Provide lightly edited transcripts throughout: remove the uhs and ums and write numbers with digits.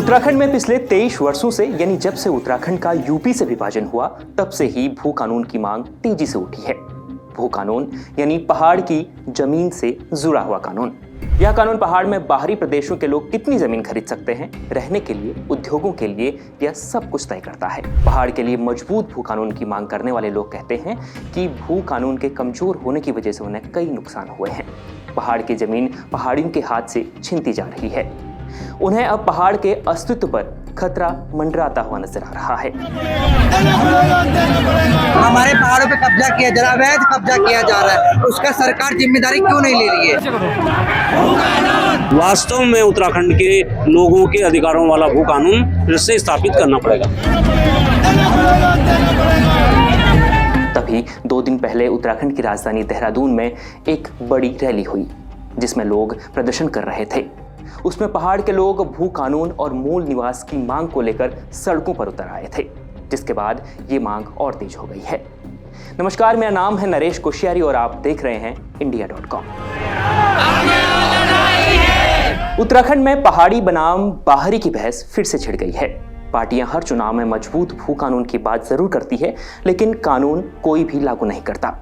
उत्तराखंड में पिछले 23 वर्षों से यानी जब से उत्तराखंड का यूपी से विभाजन हुआ तब से ही भू कानून की मांग तेजी से उठी है। भू कानून यानी पहाड़ की जमीन से जुड़ा हुआ कानून। यह कानून पहाड़ में बाहरी प्रदेशों के लोग कितनी जमीन खरीद सकते हैं, रहने के लिए, उद्योगों के लिए, यह सब कुछ तय करता है। पहाड़ के लिए मजबूत भू कानून की मांग करने वाले लोग कहते हैं कि भू कानून के कमजोर होने की वजह से उन्हें कई नुकसान हुए हैं। पहाड़ की जमीन पहाड़ियों के हाथ से छीनती जा रही है। उन्हें अब पहाड़ के अस्तित्व पर खतरा मंडराता हुआ नजर आ रहा है। हमारे पहाड़ों पे कब्जा किया जा रहा है, अवैध कब्जा किया जा रहा है, उसका सरकार जिम्मेदारी क्यों नहीं ले रही है? वास्तव में उत्तराखंड के लोगों के अधिकारों वाला भू कानून फिर से स्थापित करना पड़ेगा। तभी 2 दिन पहले उत्तराखंड की राजधानी देहरादून में एक बड़ी रैली हुई जिसमें लोग प्रदर्शन कर रहे थे। उसमें पहाड़ के लोग भू कानून और मूल निवास की मांग को लेकर सड़कों पर उतर आए थे, जिसके बाद ये मांग और तेज हो गई है। नमस्कार, मेरा नाम है नरेश कोश्यारी और आप देख रहे हैं India.com। उत्तराखंड में पहाड़ी बनाम बाहरी की बहस फिर से छिड़ गई है। पार्टियां हर चुनाव में मजबूत भू कानून की बात जरूर करती है, लेकिन कानून कोई भी लागू नहीं करता।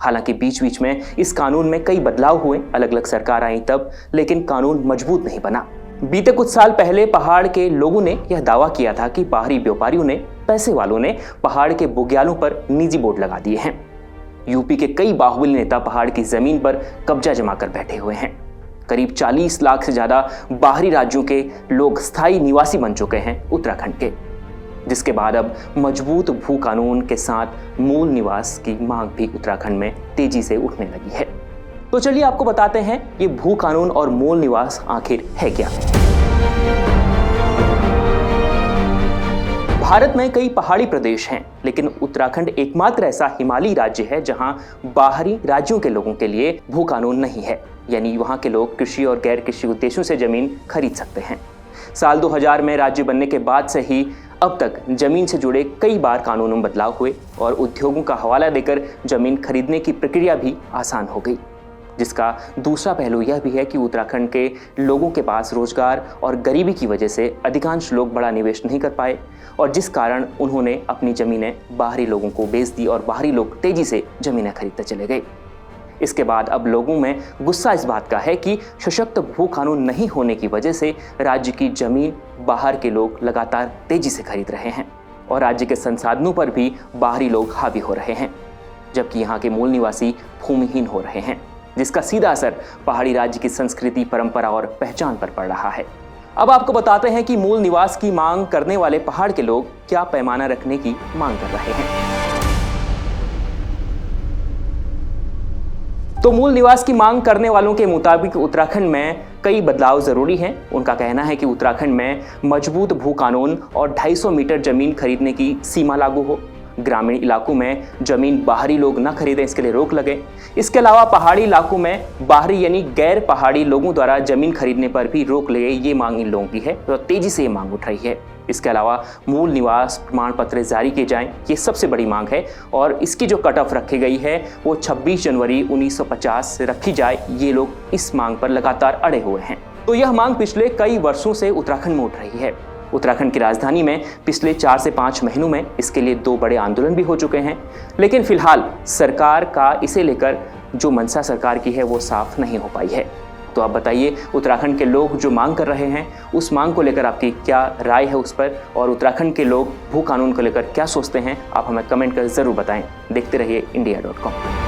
हालांकि बीच बीच में इस कानून में कई बदलाव हुए, अलग अलग सरकार आई तब, लेकिन कानून मजबूत नहीं बना। बीते कुछ साल पहले पहाड़ के लोगों ने यह दावा किया था कि बाहरी व्यापारियों ने, पैसे वालों ने पहाड़ के बुग्यालों पर निजी बोर्ड लगा दिए हैं। यूपी के कई बाहुबली नेता पहाड़ की जमीन पर कब्जा जमा कर बैठे हुए हैं। करीब 40 लाख से ज्यादा बाहरी राज्यों के लोग स्थायी निवासी बन चुके हैं उत्तराखंड के, जिसके बाद अब मजबूत भू कानून के साथ मूल निवास की मांग भी उत्तराखंड में तेजी से उठने लगी है। तो चलिए आपको बताते हैं ये भू कानून और मूल निवास आखिर है क्या। भारत में कई पहाड़ी प्रदेश हैं, लेकिन उत्तराखंड एकमात्र ऐसा हिमालयी राज्य है जहां बाहरी राज्यों के लोगों के लिए भू कानून नहीं है, यानी वहां के लोग कृषि और गैर कृषि उद्देश्यों से जमीन खरीद सकते हैं। साल 2000 में राज्य बनने के बाद से ही अब तक जमीन से जुड़े कई बार कानूनों में बदलाव हुए और उद्योगों का हवाला देकर जमीन खरीदने की प्रक्रिया भी आसान हो गई। जिसका दूसरा पहलू यह भी है कि उत्तराखंड के लोगों के पास रोजगार और गरीबी की वजह से अधिकांश लोग बड़ा निवेश नहीं कर पाए और जिस कारण उन्होंने अपनी जमीनें बाहरी लोगों को बेच दी और बाहरी लोग तेजी से जमीनें खरीदते चले गए। इसके बाद अब लोगों में गुस्सा इस बात का है कि सशक्त भू कानून नहीं होने की वजह से राज्य की जमीन बाहर के लोग लगातार तेजी से खरीद रहे हैं और राज्य के संसाधनों पर भी बाहरी लोग हावी हो रहे हैं, जबकि यहाँ के मूल निवासी भूमिहीन हो रहे हैं, जिसका सीधा असर पहाड़ी राज्य की संस्कृति, परंपरा और पहचान पर पड़ रहा है। अब आपको बताते हैं कि मूल निवास की मांग करने वाले पहाड़ के लोग क्या पैमाना रखने की मांग कर रहे हैं। तो मूल निवास की मांग करने वालों के मुताबिक उत्तराखंड में कई बदलाव जरूरी हैं। उनका कहना है कि उत्तराखंड में मजबूत भू कानून और 250 मीटर जमीन खरीदने की सीमा लागू हो, ग्रामीण इलाकों में जमीन बाहरी लोग न खरीदें, इसके लिए रोक लगे। इसके अलावा पहाड़ी इलाकों में बाहरी यानी गैर पहाड़ी लोगों द्वारा जमीन खरीदने पर भी रोक लगे, ये मांग इन लोगों की है तो तेजी से ये मांग उठ रही है। इसके अलावा मूल निवास प्रमाण पत्र जारी किए जाएं, ये सबसे बड़ी मांग है और इसकी जो कट ऑफ रखी गई है वो 26 जनवरी 1950 से रखी जाए। ये लोग इस मांग पर लगातार अड़े हुए हैं। तो यह मांग पिछले कई वर्षों से उत्तराखंड में उठ रही है। उत्तराखंड की राजधानी में पिछले 4 से 5 महीनों में इसके लिए 2 बड़े आंदोलन भी हो चुके हैं, लेकिन फिलहाल सरकार का इसे लेकर जो मंशा सरकार की है वो साफ नहीं हो पाई है। तो आप बताइए, उत्तराखंड के लोग जो मांग कर रहे हैं उस मांग को लेकर आपकी क्या राय है उस पर, और उत्तराखंड के लोग भू कानून को लेकर क्या सोचते हैं, आप हमें कमेंट कर जरूर बताएं। देखते रहिए India.com।